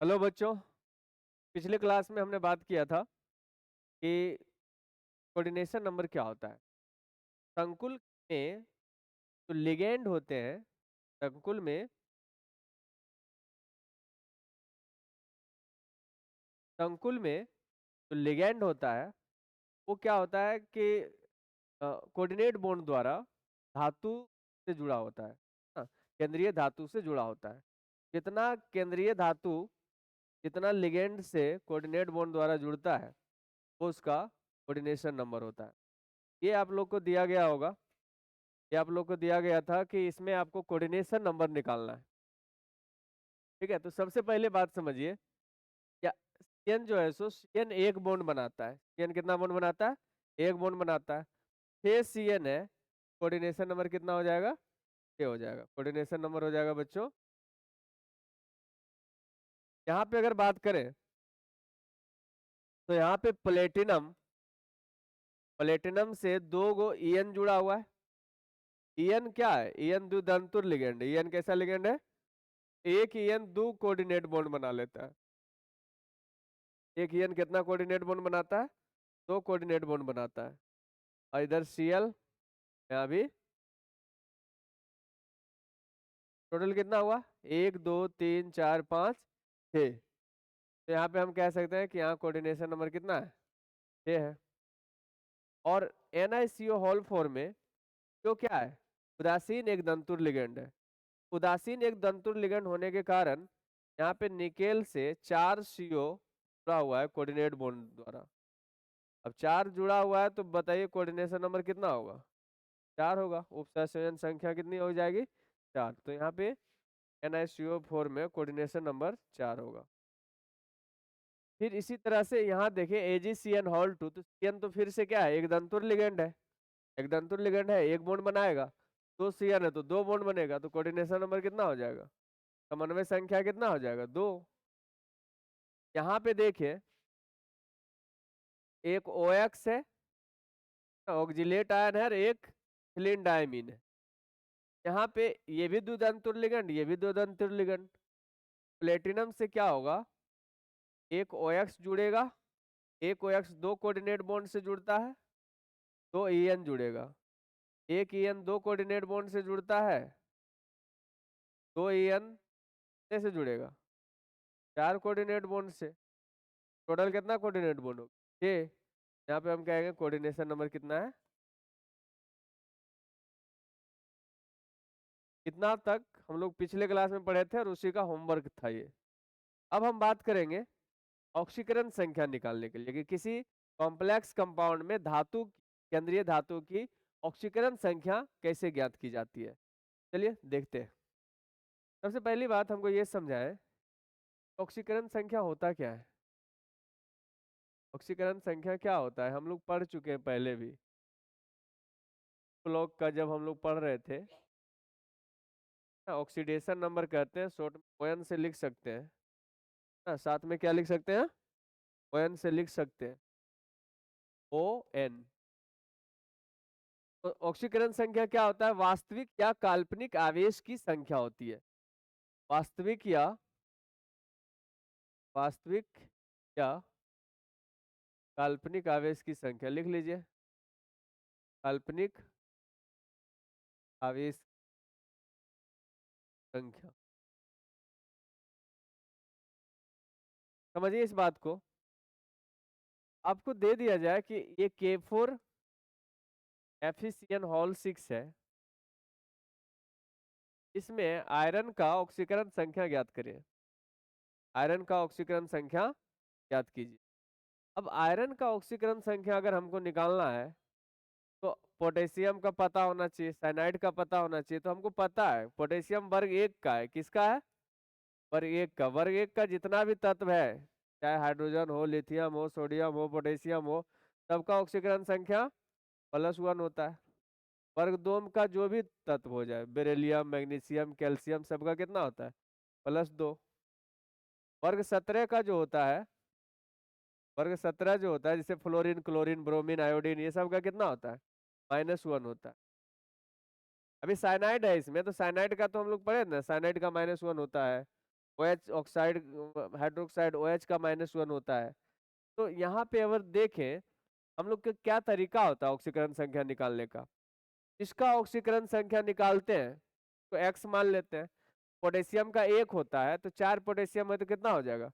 Hello बच्चों। पिछले class में हमने बात किया था कि कोऑर्डिनेशन नंबर क्या होता है। संकुल में जो लिगेंड होते हैं, संकुल में जो लिगेंड होता है वो क्या होता है कि कोऑर्डिनेट बॉन्ड द्वारा धातु से जुड़ा होता है। हाँ, केंद्रीय धातु से जुड़ा होता है। जितना केंद्रीय धातु जितना लिगेंड से कोऑर्डिनेट बॉन्ड द्वारा जुड़ता है वो उसका कोऑर्डिनेशन नंबर होता है। ये आप लोग को दिया गया होगा। ये आप लोग को दिया गया था कि इसमें आपको कोऑर्डिनेशन नंबर निकालना है। ठीक है, तो सबसे पहले बात समझिए, क्या सीएन जो है सो सीएन एक बॉन्ड बनाता है। सीएन कितना बॉन्ड बनाता है? एक बॉन्ड बनाता है। 6 सीएन है, कोऑर्डिनेशन नंबर कितना हो जाएगा? 6 हो जाएगा। कोऑर्डिनेशन नंबर हो जाएगा बच्चों। यहाँ पे अगर बात करें तो यहाँ पे प्लेटिनम प्लेटिनम से 2 ईएन जुड़ा हुआ है। ईएन क्या है? ईएन द्वितंतुर लिगेंड है। ईएन कैसा लिगेंड है? एक ईएन 2 कोऑर्डिनेट बॉन्ड बना लेता है। एक ईएन कितना कोऑर्डिनेट बॉन्ड बनाता है? 2 कोऑर्डिनेट बॉन्ड बनाता है। और इधर Cl, यहाँ भी टोटल कितना हुआ? 1 2 3 4 5 6। तो यहाँ पे हम कह सकते हैं कि यहाँ कोऑर्डिनेशन नंबर कितना है? 6 है। और NiCO होल फॉर्म में जो क्या है? उदासीन एक दंतुर लिगेंड है। उदासीन एक दंतुर लिगेंड होने के कारण यहाँ पे निकेल से 4 CO जुड़ा हुआ है कोऑर्डिनेट बॉन्ड द्वारा। अब 4 जुड़ा हुआ है तो बताइए कोऑर्डिनेशन नंबर कितना होगा? 4 होगा। उपसंयोजन संख्या कितनी हो जाएगी? 4। तो यहाँ पे NiCO4 में कोऑर्डिनेशन नंबर 4 होगा। फिर इसी तरह से यहाँ देखें AgCN2, तो CN तो फिर से क्या है? एक दंतुर लिगेंड है। एक दंतुर लिगेंड है, एक बॉन्ड बनाएगा। 2 CN है तो 2 बॉन्ड बनेगा। तो कोऑर्डिनेशन नंबर कितना हो जाएगा? समन्वय संख्या कितना हो जाएगा? 2। यहाँ पे देखिए एक OX है, ऑक्जिलेट आयन है, और एक फिलिन डायमीन है। यहाँ पे ये भी द्विदंतुर लिगेंड, ये भी द्विदंतुर लिगेंड। प्लेटिनम से क्या होगा? एक OX जुड़ेगा। एक OX 2 कोऑर्डिनेट बॉन्ड से जुड़ता है, 2 EN जुड़ेगा। एक EN 2 कोऑर्डिनेट बॉन्ड से जुड़ता है, 2 EN से जुड़ेगा 4 कोऑर्डिनेट बॉन्ड से। टोटल कितना कोऑर्डिनेट बॉन्ड होगा? 6। यहाँ पे हम कहेंगे कोऑर्डिनेशन नंबर कितना है? इतना तक हम लोग पिछले क्लास में पढ़े थे और उसी का होमवर्क था ये। अब हम बात करेंगे ऑक्सीकरण संख्या निकालने के लिए कि किसी कॉम्प्लेक्स कंपाउंड में धातु, केंद्रीय धातु की ऑक्सीकरण संख्या कैसे ज्ञात की जाती है। चलिए देखते हैं। सबसे पहली बात हमको ये समझाएं, ऑक्सीकरण संख्या होता क्या है? ऑक्सीकरण संख्या क्या होता है? हम लोग पढ़ चुके हैं पहले भी। ब्लॉक का जब हम लोग पढ़ रहे थे, ऑक्सीडेशन नंबर कहते हैं, शॉर्ट में ON से लिख सकते हैं ना। साथ में क्या लिख सकते हैं? ON से लिख सकते हैं, ON। तो ऑक्सीकरण संख्या क्या होता है? वास्तविक या काल्पनिक आवेश की संख्या होती है। वास्तविक या काल्पनिक आवेश की संख्या लिख लीजिए। काल्पनिक आवेश संख्या, समझिए इस बात को। आपको दे दिया जाए कि ये K4 FeCN6 है, इसमें आयरन का ऑक्सीकरण संख्या ज्ञात करिए। आयरन का ऑक्सीकरण संख्या ज्ञात कीजिए। अब आयरन का ऑक्सीकरण संख्या अगर हमको निकालना है तो पोटेशियम का पता होना चाहिए, साइनाइड का पता होना चाहिए। तो हमको पता है पोटेशियम वर्ग 1 का है। किसका है? वर्ग 1 का। वर्ग 1 का जितना भी तत्व है, चाहे हाइड्रोजन हो, लिथियम हो, सोडियम हो, पोटेशियम हो, सबका ऑक्सीकरण संख्या +1 होता है। वर्ग 2 का जो भी तत्व हो जाए, बेरिलियम, मैग्नीशियम, कैल्शियम, सबका कितना होता है? +2। वर्ग 17 का जो होता है, वर्ग 17 जो होता है, जैसे फ्लोरीन, क्लोरीन, ब्रोमीन, आयोडीन, ये सब का कितना होता है? -1 होता है। अभी साइनाइड है इसमें, तो साइनाइड का तो हम लोग पढ़े ना, साइनाइड का -1 होता है। OH ऑक्साइड, हाइड्रोक्साइड OH का -1 होता है। तो यहाँ पे अगर देखें हम लोग का क्या तरीका होता है ऑक्सीकरण संख्या निकालने का। इसका ऑक्सीकरण संख्या निकालते हैं तो x मान लेते हैं। पोटेशियम का 1 होता है तो 4 पोटेशियम है तो कितना हो जाएगा,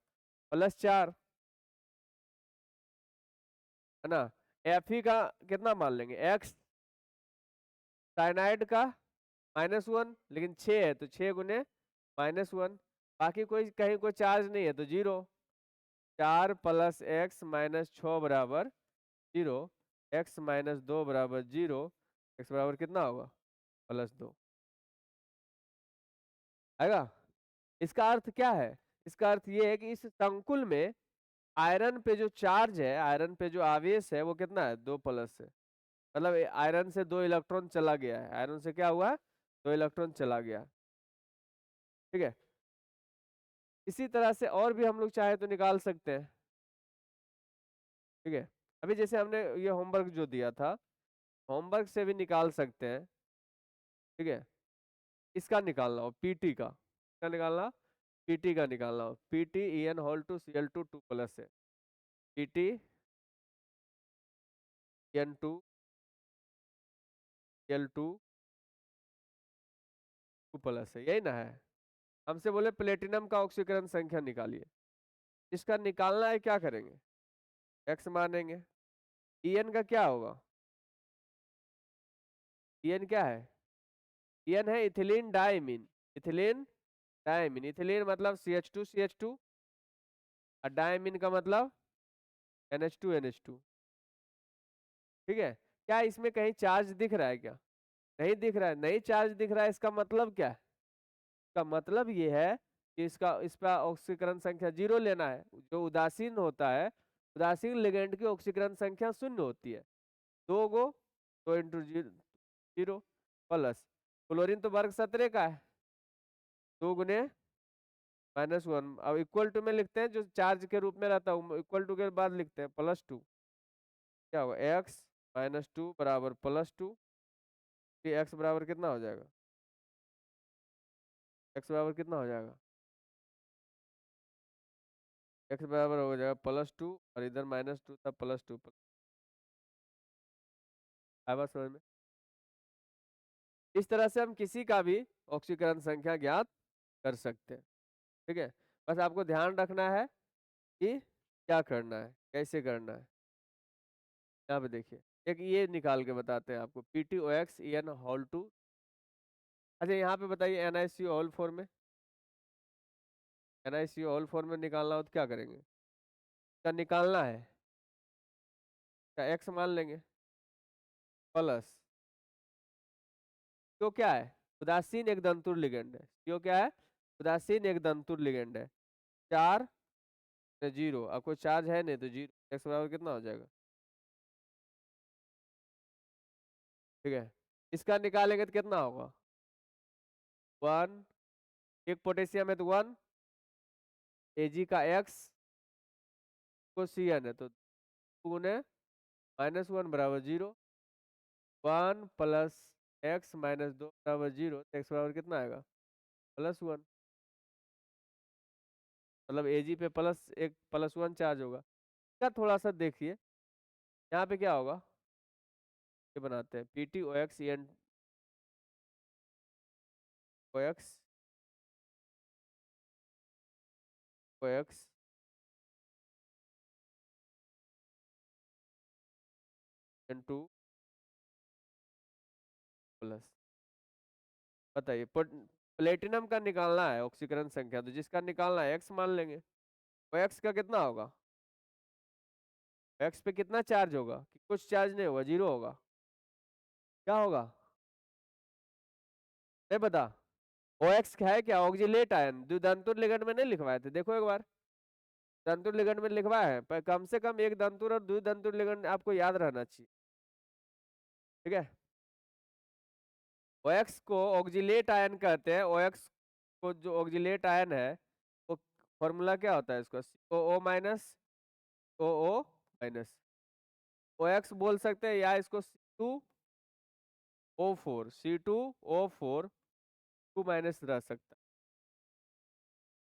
+4, है ना। Fe का कितना मान लेंगे, x। साइनाइड का -1, लेकिन 6 है तो 6 गुने -1। बाकी कोई कहीं कोई चार्ज नहीं है तो 0। 4 + x - 6 बराबर 0। x - 2 बराबर 0। x बराबर कितना होगा, +2 आएगा। इसका अर्थ क्या है, इसका अर्थ ये है कि इस संकुल में आयरन पे जो चार्ज है, आयरन पे जो आवेश है वो कितना है, 2+ है। मतलब आयरन से 2 इलेक्ट्रॉन चला गया है, आयरन से क्या हुआ, 2 इलेक्ट्रॉन चला गया। ठीक है, इसी तरह से और भी हम लोग चाहे तो निकाल सकते हैं। ठीक है, अभी जैसे हमने ये होमवर्क जो दिया था, होमवर्क से भी निकाल सकते हैं। ठीक है, इसका निकालना हो पीटी का, क्या निकालना, पीटी का निकालना हो, पीटी En2Cl2 2+ है, पीटी En2Cl2 2+ है, यही ना है। हमसे बोले प्लेटिनम का ऑक्सीकरण संख्या निकालिए, इसका निकालना है, क्या करेंगे, एक्स मानेंगे। En का क्या होगा, En क्या है, En है ethylene diamine, ethylene diamine, ethylene मतलब CH2 और डाइमीन का मतलब NH2। ठीक है, क्या इसमें कहीं चार्ज दिख रहा है क्या, नहीं दिख रहा है, नहीं चार्ज दिख रहा है, इसका मतलब क्या है, इसका मतलब ये है कि इसका ऑक्सीकरण संख्या 0 लेना है। जो उदासीन होता है, उदासीन लिगेंड की ऑक्सीकरण संख्या 0 होती है। 2 गो 2 इंटू 0 प्लस क्लोरीन तो वर्ग 17 का है, 2 गुने -1। अब इक्वल टू में लिखते हैं, जो चार्ज के रूप में रहता है इक्वल टू के बाद लिखते हैं +2। क्या होगा, x - 2 बराबर +2। x बराबर कितना हो जाएगा, x बराबर कितना हो जाएगा, x बराबर हो जाएगा +2 और इधर -2 था, +2 आया समझ में। इस तरह से हम किसी का भी ऑक्सीकरण संख्या ज्ञात कर सकते हैं। ठीक है, बस आपको ध्यान रखना है कि क्या करना है, कैसे करना है। यहाँ पे देखिए, एक ये निकाल के बताते हैं आपको, PtOX En2। अच्छा यहाँ पे बताइए NiCO में, NiCO में निकालना हो तो क्या करेंगे, क्या निकालना है, क्या x मान लेंगे प्लस, क्यों क्या है, उदासीन एक दंतुर लिगेंड है, क्यों क्या है, उदासीन एक दंतुर लिगेंड है। 4 0, अब कोई चार्ज है नहीं तो 0, x बराबर कितना हो जाएगा। ठीक है, इसका निकालेंगे तो कितना होगा, 1। एक पोटेशियम है तो 1, Ag का x को Cn है तो 2 गुने -1 बराबर 0। 1 + x - 2 बराबर 0, तो x बराबर कितना आएगा, +1। मतलब Ag पे एक +1 चार्ज होगा। क्या थोड़ा सा देखिए, यहाँ पे क्या होगा, ये बनाते हैं PtOX En2X N2 प्लस, बताइए प्लेटिनम का निकालना है ऑक्सीकरण संख्या, तो जिसका निकालना है x मान लेंगे। तो x का कितना होगा, x पे कितना चार्ज होगा, कि कुछ चार्ज नहीं होगा, 0 होगा, क्या होगा, नहीं पता। OX है क्या, ऑक्जिलेट आयन, द्विदंतुर लिगेंड में नहीं लिखवाए थे, देखो एक बार, दंतुर लिगेंड में लिखवाया है, पर कम से कम एक दंतुर और द्विदंतुर लिगेंड आपको याद रहना चाहिए। ठीक है, OX को ऑक्जिलेट आयन कहते हैं। OX को जो ऑक्जिलेट आयन है वो फॉर्मूला क्या होता है इसका, OO-OO-, OX बोल सकते हैं या इसको C2O4 रह सकता है।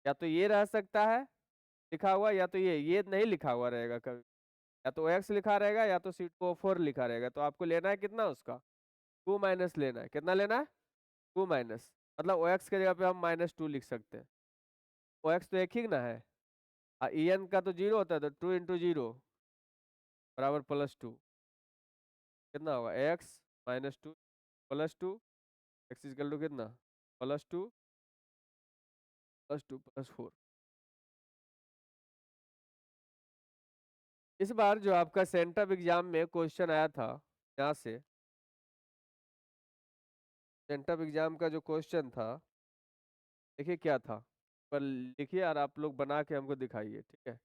या तो ये रह सकता है लिखा हुआ, या तो ये नहीं लिखा हुआ रहेगा कभी। या तो एक्स लिखा रहेगा या तो C2O4 लिखा रहेगा। तो आपको लेना है कितना उसका, 2 - लेना है। कितना लेना है, 2 - मतलब ओ एक्स के जगह पे हम -2 लिख सकते हैं। ओ एक्स तो एक ही ना है, ई एन का तो 0 होता है, तो 2 × 0 बराबर +2। कितना होगा, x - 2 +2, x इक्वल टू कितना, +2 +2 +4। इस बार जो आपका सेंटअप एग्जाम में क्वेश्चन आया था, यहाँ से सेंटअप एग्जाम का जो क्वेश्चन था, देखिए क्या था। पर लिखिए और आप लोग बना के हमको दिखाइए, ठीक है।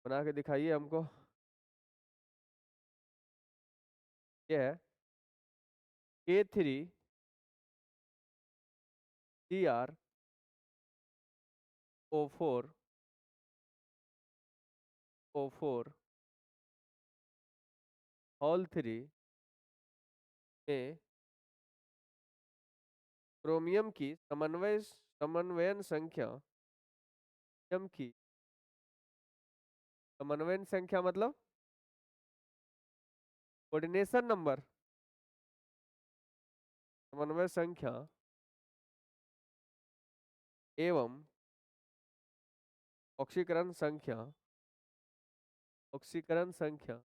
बना के दिखाइए हमको। ये है K3 CrO4 होल 3 में क्रोमियम की समन्वयन संख्या, क्रोमियम की समन्वयन संख्या मतलब कोऑर्डिनेशन नंबर, समन्वय संख्या एवं ऑक्सीकरण संख्या, ऑक्सीकरण संख्या,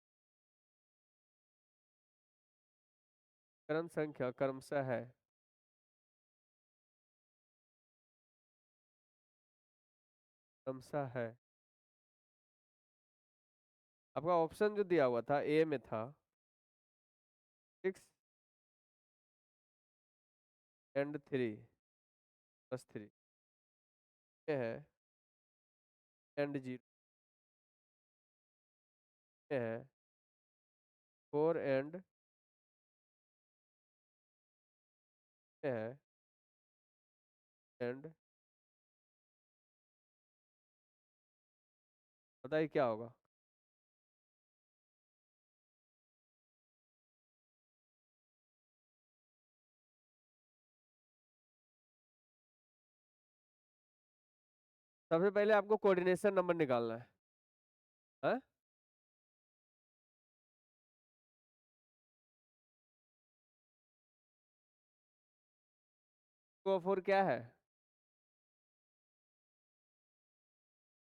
करण संख्या क्रमशः है, क्रमशः है। आपका ऑप्शन जो दिया हुआ था ए में था 6 और 3 ये है and 0 ये है 4 ये है and। बताइए क्या होगा। सबसे पहले आपको कोऑर्डिनेशन नंबर निकालना है, हाँ? CO4 क्या है,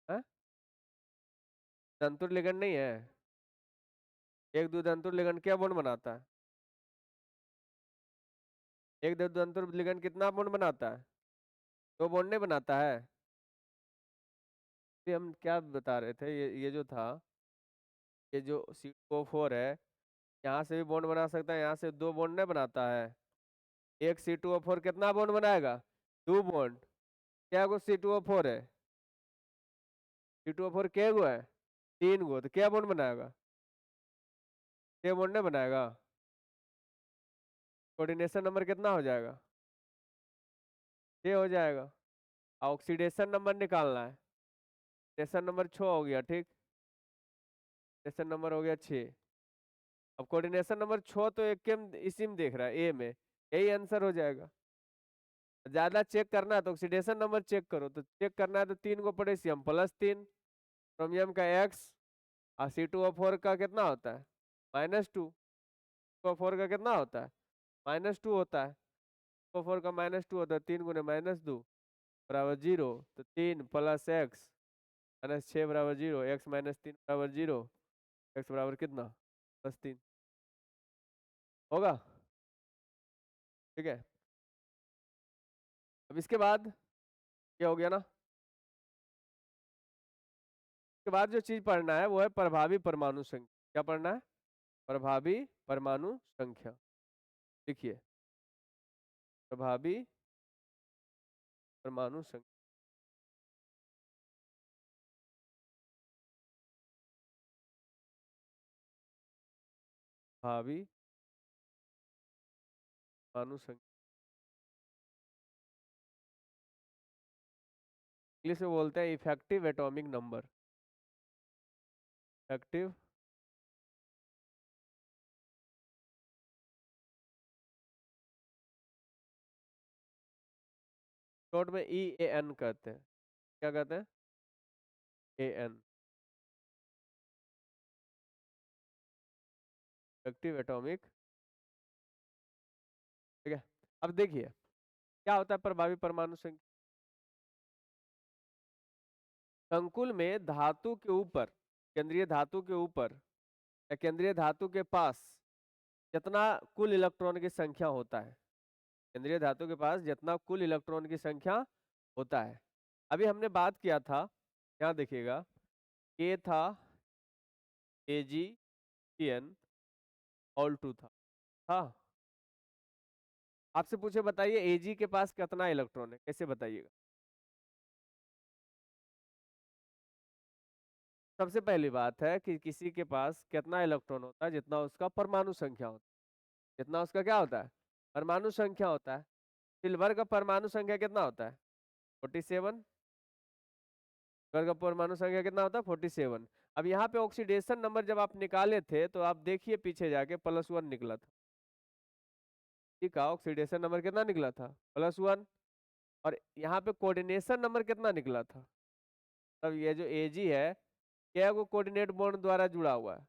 हाँ? दंतुर लिगंड नहीं है। एक द्विदंतुर लिगंड क्या बॉन्ड बनाता है, एक द्विदंतुर लिगंड कितना बॉन्ड बनाता है, 2 बॉन्ड नहीं बनाता है। ये हम क्या बता रहे थे, ये जो था, ये जो C2O4 है, यहाँ से भी बॉन्ड बना सकता है, यहाँ से 2 बॉन्ड नहीं बनाता है। एक C2O4 कितना बॉन्ड बनाएगा, 2 बॉन्ड। क्या गो C2O4 है, C2O4 क्या गो है, 3 गो, तो क्या बॉन्ड बनाएगा, 6 बॉन्ड नहीं बनाएगा। कोऑर्डिनेशन नंबर कितना हो जाएगा, 6 हो जाएगा। ऑक्सीडेशन नंबर निकालना है, ऑक्सीडेशन नंबर 6 हो गया, ठीक। ऑक्सीडेशन नंबर हो गया 6। अब कोऑर्डिनेशन नंबर 6 तो एक के इसी में देख रहा है, ए में, यही आंसर हो जाएगा। ज्यादा चेक करना है तो ऑक्सीडेशन नंबर चेक करो, तो चेक करना है तो 3 को पोटेशियम +3, क्रोमियम का x, और C2O4 का कितना होता है, -2। C2O4 का कितना होता है, -2 होता है। C2O4 का -2 होता है, 3 × -2 बराबर 0। तो 3 + x -6 बराबर 0, x - 3 बराबर 0, x बराबर कितना, +3 होगा, ठीक है। अब इसके बाद क्या हो गया ना, इसके बाद जो चीज पढ़ना है वो है प्रभावी परमाणु संख्या। क्या पढ़ना है, प्रभावी परमाणु संख्या। देखिए प्रभावी परमाणु संख्या, प्रभावी परमाणु संख्या इंग्लिश में बोलते हैं effective atomic number, effective short में EAN कहते हैं। क्या कहते हैं? AN, effective atomic. ठीक है, अब देखिए क्या होता है प्रभावी परमाणु संख्या। संकुल में धातु के ऊपर, केंद्रीय धातु के ऊपर या केंद्रीय धातु के पास जितना कुल इलेक्ट्रॉन की संख्या होता है, केंद्रीय धातु के पास जितना कुल इलेक्ट्रॉन की संख्या होता है। अभी हमने बात किया था, यहाँ देखिएगा, K था, AgCN, Al2 था। हाँ, आपसे पूछे बताइए Ag के पास कितना इलेक्ट्रॉन है, कैसे बताइएगा? सबसे पहली बात है कि किसी के पास कितना इलेक्ट्रॉन होता है, जितना उसका परमाणु संख्या होता है। जितना उसका क्या होता है? परमाणु संख्या होता है। सिल्वर का परमाणु संख्या कितना होता है? 47। सिल्वर का परमाणु संख्या कितना होता है? 47। अब यहाँ पे ऑक्सीडेशन नंबर जब आप निकाले थे तो आप देखिए पीछे जाके +1 निकला था। ठीक है, ऑक्सीडेशन नंबर कितना निकला था? +1। और यहाँ पे कोऑर्डिनेशन नंबर कितना निकला था? तब ये जो Ag है, क्या वो कोऑर्डिनेट बॉन्ड द्वारा जुड़ा हुआ है?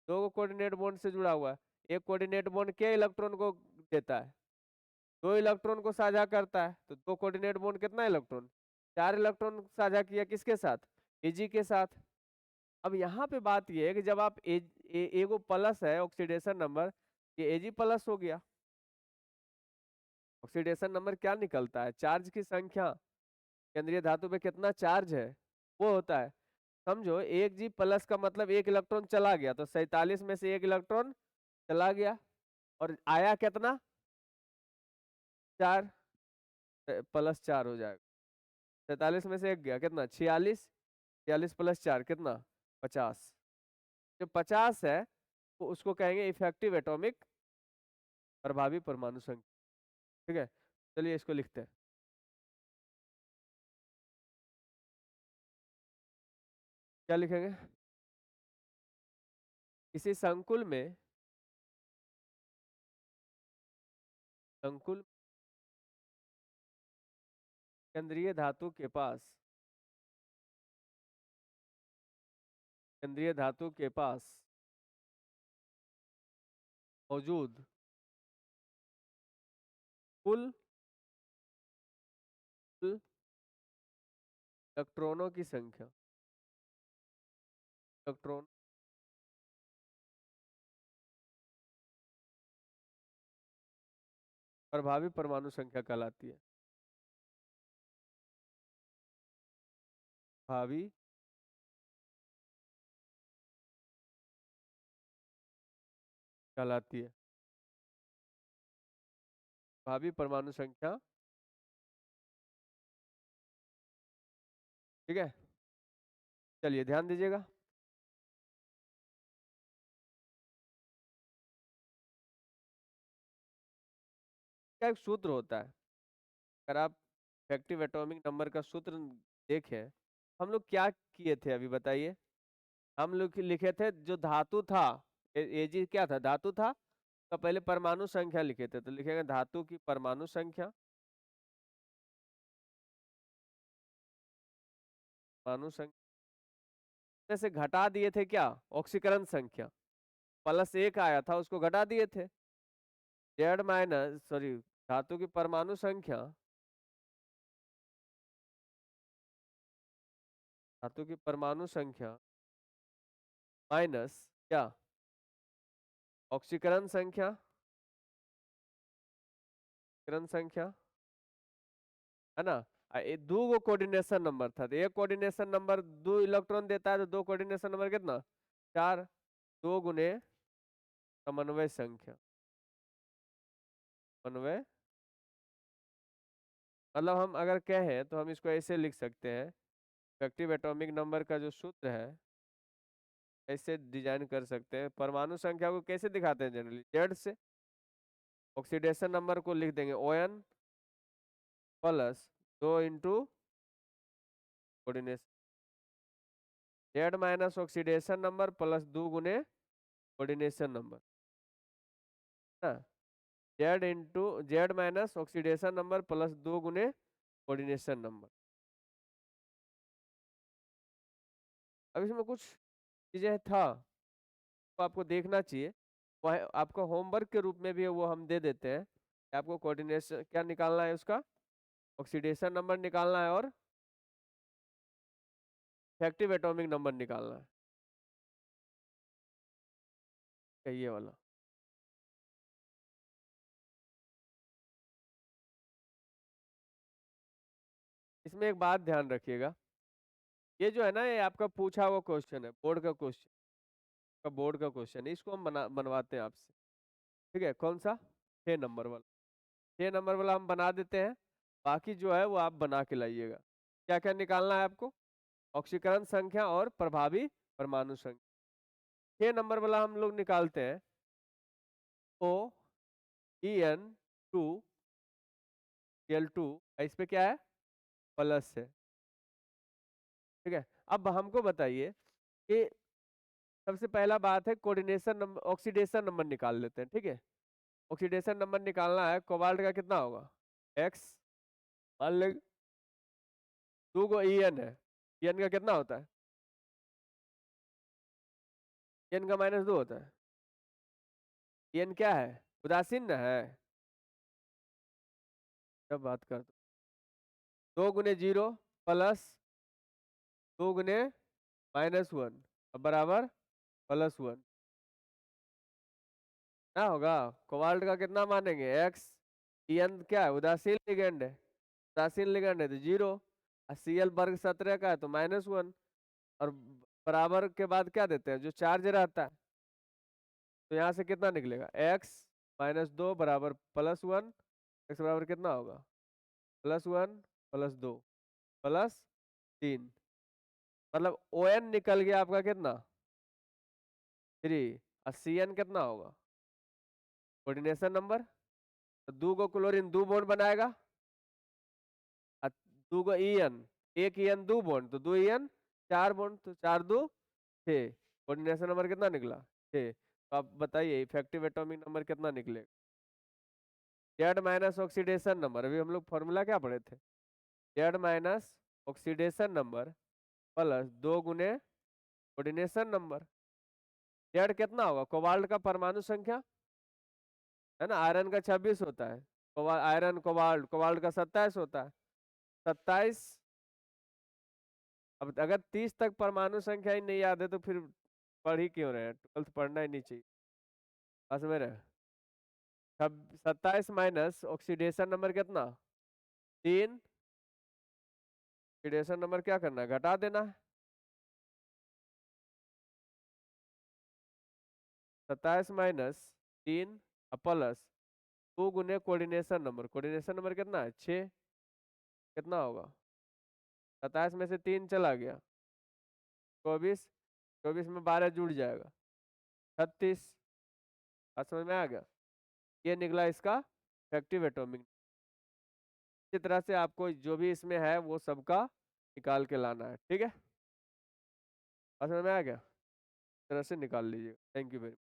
2 कोऑर्डिनेट बॉन्ड से जुड़ा हुआ है। एक कोऑर्डिनेट बॉन्ड क्या इलेक्ट्रॉन को देता है? 2 इलेक्ट्रॉन को साझा करता है। तो 2 कोऑर्डिनेट बॉन्ड कितना इलेक्ट्रॉन? 4 इलेक्ट्रॉन साझा किया किसके साथ? Ag के साथ। अब यहाँ पे बात ये है कि जब आप एगो प्लस है ऑक्सीडेशन नंबर, ये Ag प्लस हो गया। ऑक्सीडेशन नंबर क्या निकलता है? चार्ज की संख्या, केंद्रीय धातु पे कितना चार्ज है वो होता है। समझो 1G+ का मतलब 1 इलेक्ट्रॉन चला गया, तो 47 में से 1 इलेक्ट्रॉन चला गया और आया कितना? 4, +4 हो जाएगा। 47 में से 1 गया, कितना? 46। 46 + 4 कितना? 50। जो 50 है वो उसको कहेंगे इफेक्टिव एटॉमिक, प्रभावी परमाणु संख्या। ठीक है, चलिए इसको लिखते हैं। क्या लिखेंगे? किसी संकुल में, संकुल केंद्रीय धातु के पास, केंद्रीय धातु के पास मौजूद कुल इलेक्ट्रॉनों की संख्या, इलेक्ट्रॉन प्रभावी परमाणु संख्या कहलाती है। भावी कहलाती है, भावी परमाणु संख्या। ठीक है, चलिए ध्यान दीजिएगा। क्या एक सूत्र होता है, अगर आप इफेक्टिव एटॉमिक नंबर का सूत्र देखें, हम लोग क्या किए थे अभी बताइए? हम लोग लिखे थे जो धातु था, Ag क्या था? धातु था, तो पहले परमाणु संख्या लिखे थे, तो लिखेंगे धातु की परमाणु संख्या, परमाणु संख्या में से घटा दिए थे क्या? ऑक्सीकरण संख्या। +1 आया था उसको घटा दिए थे। धातु की परमाणु संख्या, धातु की परमाणु संख्या माइनस क्या? ऑक्सीकरण संख्या, ऑक्सीकरण संख्या, है ना? दो गो कोऑर्डिनेशन नंबर था, तो एक कोऑर्डिनेशन नंबर 2 इलेक्ट्रॉन देता है, तो 2 कोऑर्डिनेशन नंबर कितना? 4। 2 गुने समन्वय संख्या, समन्वय, मतलब हम अगर कहें तो हम इसको ऐसे लिख सकते हैं, इफेक्टिव एटॉमिक नंबर का जो सूत्र है ऐसे डिजाइन कर सकते हैं। परमाणु संख्या को कैसे दिखाते हैं जनरली? Z से। ऑक्सीडेशन नंबर को लिख देंगे ON + 2 into coordination, Z- oxidation number +2 गुने कोऑर्डिनेशन नंबर, है ना? Z into Z minus oxidation number plus 2 गुने कोऑर्डिनेशन नंबर। अब इसमें कुछ चीजें था तो आपको देखना चाहिए, वह आपका होमवर्क के रूप में भी वो हम दे देते हैं। आपको कोऑर्डिनेशन क्या निकालना है, उसका ऑक्सीडेशन नंबर निकालना है और इफेक्टिव एटॉमिक नंबर निकालना है, ये वाला। इसमें एक बात ध्यान रखिएगा, ये जो है ना, ये आपका पूछा हुआ क्वेश्चन है, बोर्ड का क्वेश्चन का, बोर्ड का क्वेश्चन है, इसको हम बनवाते हैं आपसे। ठीक है, कौन सा? 6 नंबर वाला। 6 नंबर वाला हम बना देते हैं, बाकी जो है वो आप बना के लाइएगा। क्या क्या निकालना है आपको? ऑक्सीकरण संख्या और प्रभावी परमाणु संख्या। 6 नंबर वाला हम लोग निकालते हैं O En2 Cl2, इस पे क्या है? प्लस है। ठीक है, अब हमको बताइए कि सबसे पहला बात है कोऑर्डिनेशन नंबर, ऑक्सीडेशन नंबर निकाल लेते हैं। ठीक है, ऑक्सीडेशन नंबर निकालना है, कोबाल्ट का कितना होगा? X। मान ले 2 गो En है, En का कितना होता है? En का -2 होता है। En क्या है? उदासीन न है। जब बात कर 2 गुने 0 प्लस 2 गुने -1 बराबर +1 ना होगा। कोबाल्ट का कितना मानेंगे? X। En क्या है? उदासीन लिगेंड है, उदासीन लिगेंड है तो 0, और Cl वर्ग 17 का है तो -1, और बराबर के बाद क्या देते हैं? जो चार्ज रहता है, तो यहाँ से कितना निकलेगा? X -2 बराबर +1। X बराबर कितना होगा? +1 +2 +3, मतलब ON निकल गया आपका कितना? 3। और Cn कितना होगा? Coordination number. तो 2 को क्लोरीन 2 बॉन्ड बनाएगा, और 2 को En, एक En 2 बॉन्ड, तो 2 En 4 बॉन्ड, तो 4 2 6। कोऑर्डिनेशन नंबर कितना निकला? 6। तो आप बताइए इफेक्टिव एटॉमिक नंबर कितना निकलेगा? जेड माइनस ऑक्सीडेशन नंबर, अभी हम लोग फॉर्मूला क्या पढ़े थे? Z minus oxidation number plus 2 गुने कोऑर्डिनेशन नंबर। जेड कितना होगा? कोबाल्ट का परमाणु संख्या है ना, आयरन का 26 होता है, आयरन कोबाल्ट, कोबाल्ट का 27 होता है, 27। अब अगर 30 तक परमाणु संख्या ही नहीं याद है तो फिर पढ़ ही क्यों रहे हैं? 12th पढ़ना ही नहीं चाहिए। बस मेरे 27 माइनस ऑक्सीडेशन नंबर कितना? 3। ऑक्सीडेशन नंबर क्या करना है? घटा देना है। 27 माइनस 3 प्लस 2 गुने कोऑर्डिनेशन नंबर, कोऑर्डिनेशन नंबर कितना है? 6। कितना होगा? 27 में से 3 चला गया, 24। 24 में 12 जुड़ जाएगा, 36। बात समझ में आ गया? ये निकला इसका इफेक्टिव एटॉमिक। इसी तरह से आपको जो भी इसमें है वो सबका निकाल के लाना है। ठीक है, बात समझ में आ गया? इस तरह से निकाल लीजिए। Thank you very much.